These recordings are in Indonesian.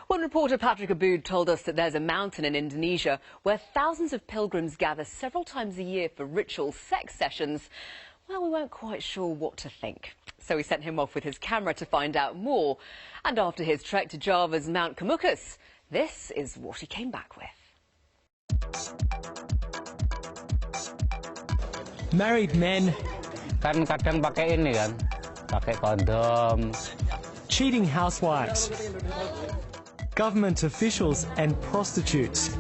Well, reporter Patrick Aboud told us that there's a mountain in Indonesia where thousands of pilgrims gather several times a year for ritual sex sessions. Well, we weren't quite sure what to think. So we sent him off with his camera to find out more. And after his trek to Java's Mount Kemukus, this is what he came back with. Married men, kadang pakai ini kan, pakai kondom. cheating housewives, government officials and prostitutes.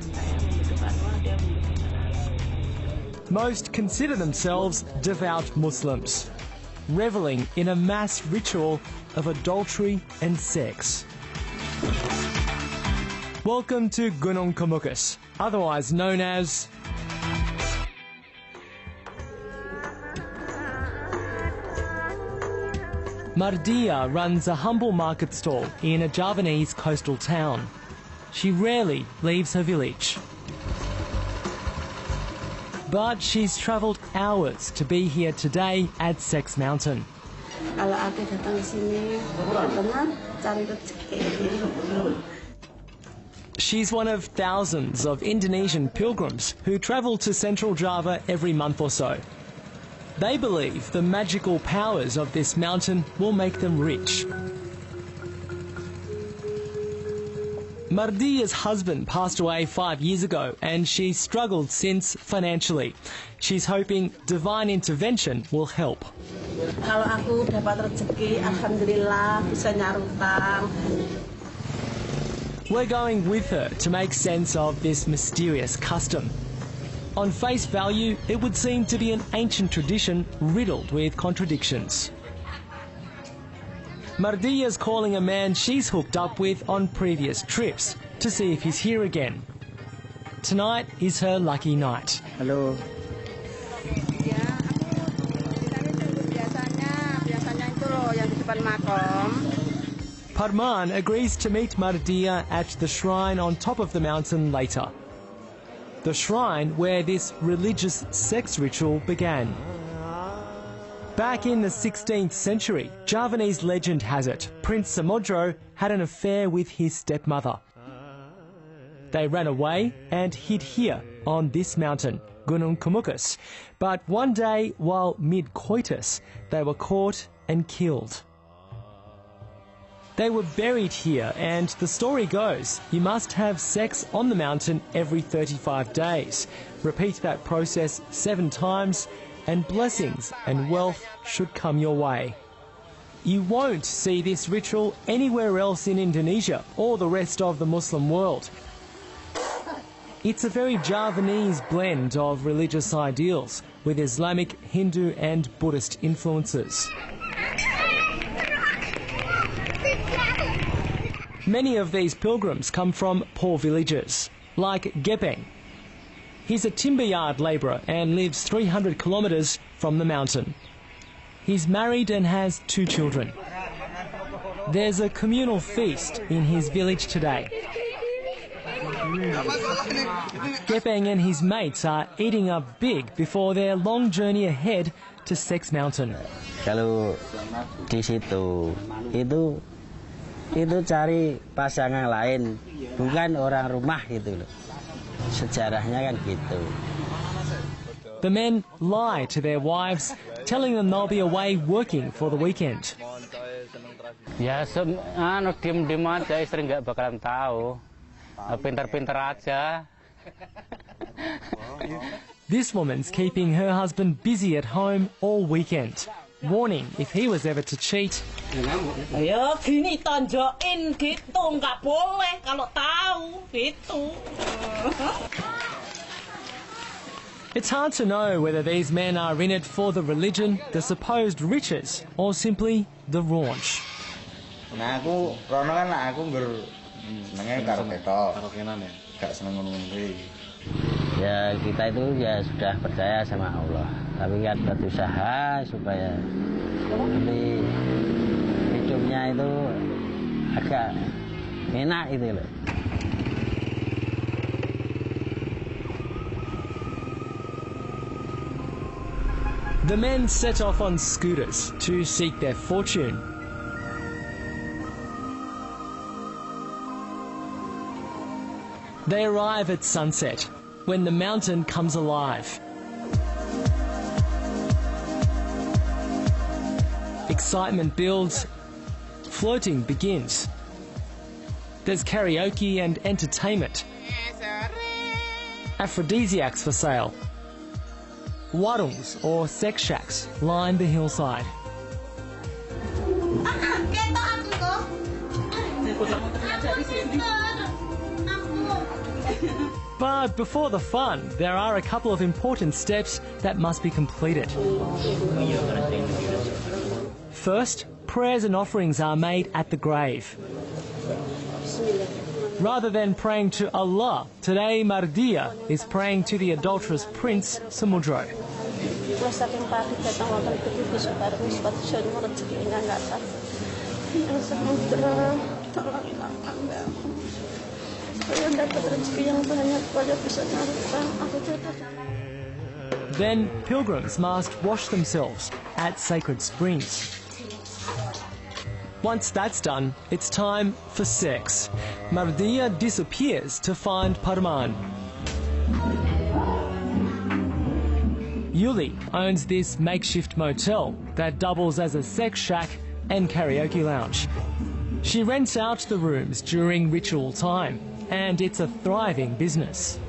Most consider themselves devout Muslims, revelling in a mass ritual of adultery and sex. Welcome to Gunung Kemukus, otherwise known as Mardia runs a humble market stall in a Javanese coastal town. She rarely leaves her village. But she's travelled hours to be here today at Sex Mountain. She's one of thousands of Indonesian pilgrims who travel to Central Java every month or so. They believe the magical powers of this mountain will make them rich. Mardia's husband passed away 5 years ago and she's struggled since financially. She's hoping divine intervention will help. Kalau aku dapat rezeki, alhamdulillah bisa nyarutang. We're going with her to make sense of this mysterious custom. On face value, it would seem to be an ancient tradition riddled with contradictions. Mardia's calling a man she's hooked up with on previous trips to see if he's here again. Tonight is her lucky night. Halo. Ya, aku biasanya itu loh yang di depan makom. Parman agrees to meet Mardia at the shrine on top of the mountain later. The shrine where this religious sex ritual began. Back in the 16th century, Javanese legend has it, Prince Samodro had an affair with his stepmother. They ran away and hid here on this mountain, Gunung Kemukus. But one day, while mid-coitus, they were caught and killed. They were buried here, and the story goes, you must have sex on the mountain every 35 days. Repeat that process 7 times, and blessings and wealth should come your way. You won't see this ritual anywhere else in Indonesia or the rest of the Muslim world. It's a very Javanese blend of religious ideals with Islamic, Hindu and Buddhist influences. Many of these pilgrims come from poor villages, like Gepeng. He's a timber yard labourer and lives 300 kilometres from the mountain. He's married and has 2 children. There's a communal feast in his village today. Gepeng and his mates are eating up big before their long journey ahead to Sex Mountain. Kalau di situ itu cari pasangan lain, bukan orang rumah gitu loh. Sejarahnya kan gitu. The men lie to their wives, telling them they'll be away working for the weekend. Ya, diem-diem aja, istri nggak bakalan tahu. Pinter-pinter aja. This woman's keeping her husband busy at home all weekend, warning if he was ever to cheat. Ayo gini tonjokin gitu, nggak boleh kalau tahu gitu. It's hard to know whether these men are in it for the religion, the supposed riches, or simply the raunch. Nah aku, rono kan aku senengnya karo ketok, gak seneng ngono-ngono. Ya kita itu ya sudah percaya sama Allah, tapi kan berusaha supaya nanti hidupnya itu agak enak itu loh. The men set off on scooters to seek their fortune. They arrive at sunset, when the mountain comes alive. Excitement builds, floating begins. There's karaoke and entertainment. Aphrodisiacs for sale. Warungs, or sex shacks, line the hillside. But before the fun, there are a couple of important steps that must be completed. First, prayers and offerings are made at the grave. Rather than praying to Allah, today Mardia is praying to the adulterous prince Samudro. Then pilgrims must wash themselves at sacred springs. Once that's done, it's time for sex. Mardia disappears to find Parman. Yuli owns this makeshift motel that doubles as a sex shack and karaoke lounge. She rents out the rooms during ritual time, and it's a thriving business.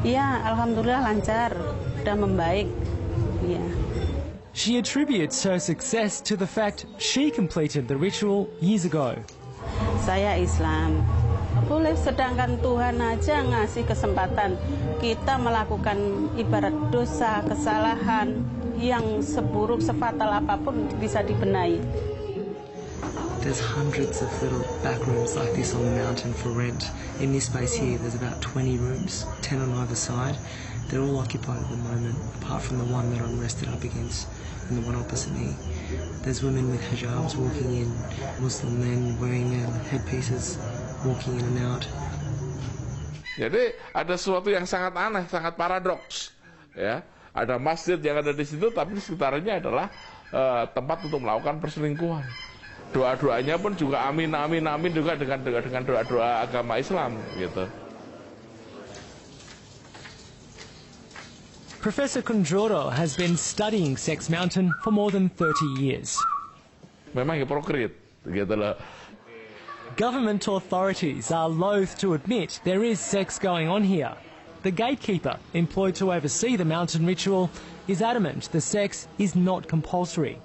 Ya, alhamdulillah lancar, sudah membaik. Ya. She attributes her success to the fact she completed the ritual years ago. Saya Islam. Boleh, sedangkan Tuhan aja ngasih kesempatan kita melakukan ibarat dosa, kesalahan yang seburuk, sefatal apapun bisa dibenahi. There's hundreds of little back rooms like this on the mountain for rent. In this space here, there's about 20 rooms, 10 on either side. They're all occupied at the moment, apart from the one that I'm rested up against and the one opposite me. There's women with hijabs walking in, Muslim men wearing headpieces, walking in and out. Jadi ada sesuatu yang sangat aneh, sangat paradoks. Ya, ada masjid yang ada di situ, tapi di sekitarnya adalah tempat untuk melakukan perselingkuhan. Doa-doanya pun juga amin, amin, amin juga dengan doa-doa agama Islam, gitu. Professor Kunjoro has been studying Sex Mountain for more than 30 years. Memang hipokrit, gitu loh. Government authorities are loath to admit there is sex going on here. The gatekeeper, employed to oversee the mountain ritual, is adamant the sex is not compulsory.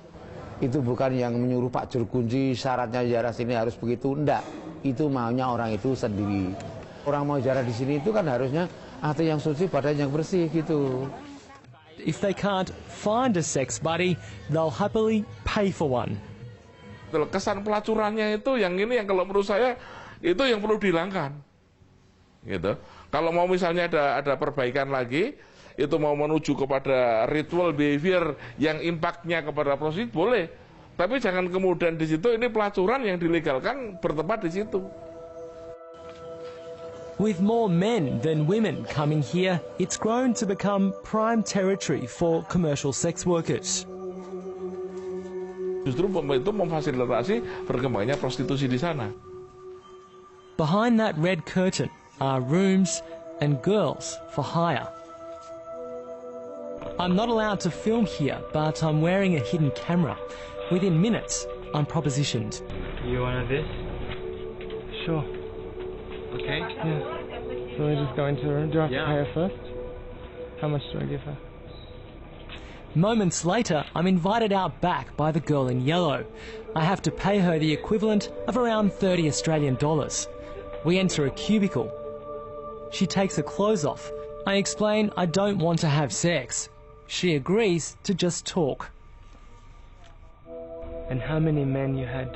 Itu bukan yang menyuruh Pak Juru Kunci syaratnya ziarah sini harus begitu, enggak. Itu maunya orang itu sendiri. Orang mau ziarah di sini itu kan harusnya hati yang suci, badan yang bersih gitu. If they can't find a sex buddy, they'll happily pay for one. Kesan pelacurannya itu yang ini yang kalau menurut saya itu yang perlu dihilangkan. Gitu. Kalau mau misalnya ada perbaikan lagi, itu mau menuju kepada ritual behavior yang impactnya kepada prostitusi boleh. Tapi jangan kemudian di situ ini pelacuran yang dilegalkan bertempat di situ. With more men than women coming here, it's grown to become prime territory for commercial sex workers. Justru itu memfasilitasi berkembangnya prostitusi di sana. Behind that red curtain are rooms and girls for hire. I'm not allowed to film here, but I'm wearing a hidden camera. Within minutes, I'm propositioned. You want this? Sure. Okay. Yeah. So we just go into the room. Do I have to pay her first? How much do I give her? Moments later, I'm invited out back by the girl in yellow. I have to pay her the equivalent of around 30 Australian dollars. We enter a cubicle. She takes her clothes off. I explain I don't want to have sex. She agrees to just talk. And how many men you had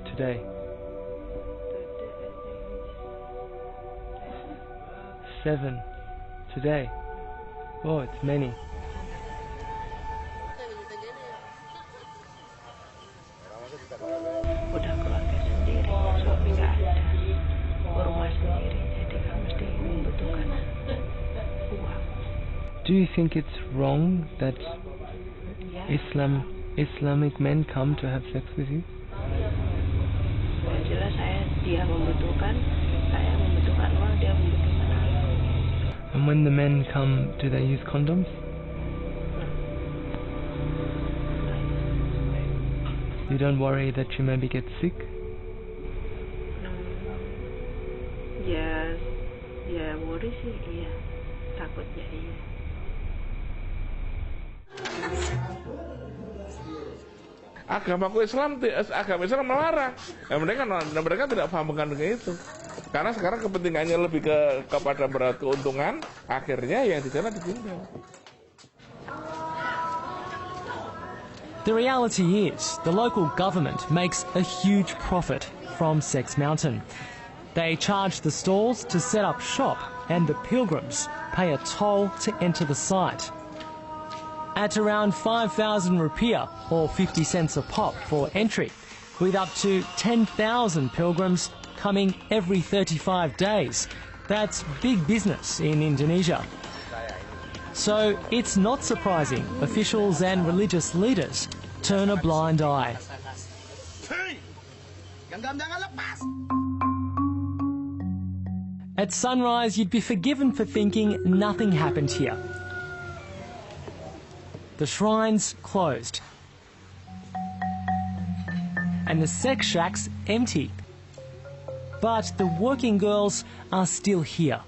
today? 7 today. Oh, it's many. Udah keluarga sendiri, suami nggak ada, rumah sendiri, jadi kan mesti membutuhkan uang. Do you think it's wrong that Islamic men come to have sex with you? Jelas dia membutuhkan, saya membutuhkan uang, dia membutuhkan uang. And when the men come, do they use condoms? You don't worry that you maybe get sick? Ya worry sih, iya. Takutnya iya. Agama Islam melarang. Ya, mereka tidak paham dengan itu. Karena sekarang kepentingannya lebih kepada berat keuntungan, akhirnya yang di sana ditinggal. The reality is, the local government makes a huge profit from Sex Mountain. They charge the stalls to set up shop, and the pilgrims pay a toll to enter the site. At around 5,000 rupiah, or 50 cents a pop for entry, with up to 10,000 pilgrims coming every 35 days. That's big business in Indonesia. So it's not surprising officials and religious leaders turn a blind eye. At sunrise, you'd be forgiven for thinking nothing happened here. The shrine's closed. And the sex shack's empty. But the working girls are still here.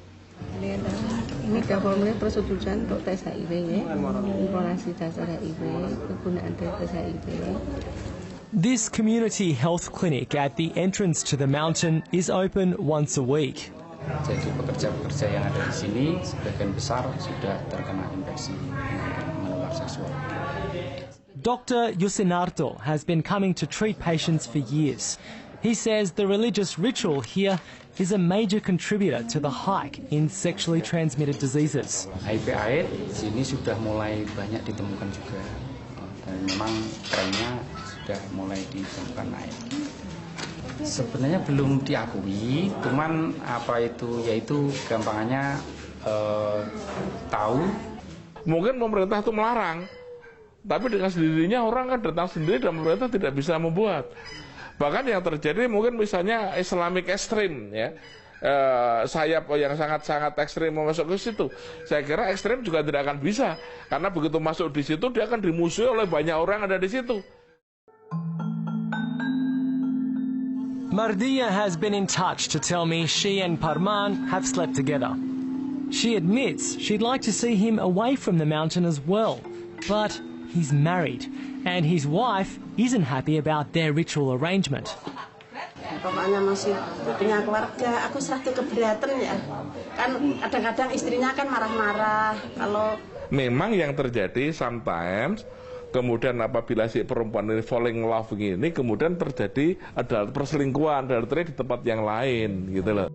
Ini formulir persetujuan untuk tes HIV ya, informasi dasar HIV, kegunaan tes HIV. This community health clinic at the entrance to the mountain is open once a week. Jadi pekerja-pekerja yang ada di sini sebagian besar sudah terkena infeksi menular seksual. Dr. Yusinarto has been coming to treat patients for years. He says the religious ritual here is a major contributor to the hike in sexually transmitted diseases. HIV/AIDS di sini sudah mulai banyak ditemukan juga, dan memang trennya sudah mulai ditemukan naik. Sebenarnya belum diakui, cuman yaitu gampangannya tahu. Mungkin pemerintah itu melarang, tapi dengan sendirinya orang kan datang sendiri dan pemerintah tidak bisa membuat. Bahkan yang terjadi mungkin misalnya Islamic ekstrim ya, sayap yang sangat-sangat ekstrim masuk ke situ. Saya kira ekstrim juga tidak akan bisa, karena begitu masuk di situ dia akan dimusuhi oleh banyak orang yang ada di situ. Mardia has been in touch to tell me she and Parman have slept together. She admits she'd like to see him away from the mountain as well, but he's married, and his wife isn't happy about their ritual arrangement. Bapaknya masih punya keluarga, aku serasa keberatan ya. Kan kadang-kadang istrinya kan marah-marah kalau. Memang yang terjadi sometimes, kemudian apabila si perempuan ini falling in love begini, kemudian terjadi ada perselingkuhan di tempat yang lain, gitu loh.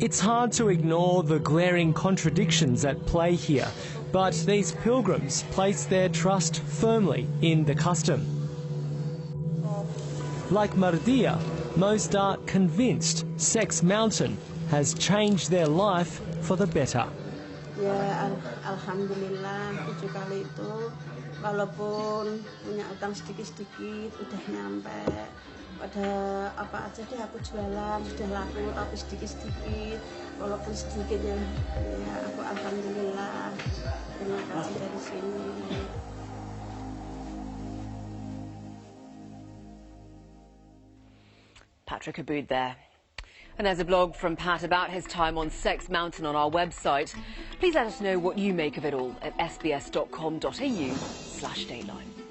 It's hard to ignore the glaring contradictions at play here, but these pilgrims place their trust firmly in the custom. Like Mardia, most are convinced Sex Mountain has changed their life for the better. Ya, alhamdulillah 7 kali itu, walaupun punya utang sedikit-sedikit, udah nyampe. Pada apa aja deh aku jualan, sudah laku, tapi sedikit-sedikit, walaupun sedikit ya aku alhamdulillah, terima kasih dari sini. Patrick Aboud there. And there's a blog from Pat about his time on Sex Mountain on our website. Please let us know what you make of it all at sbs.com.au/Dateline.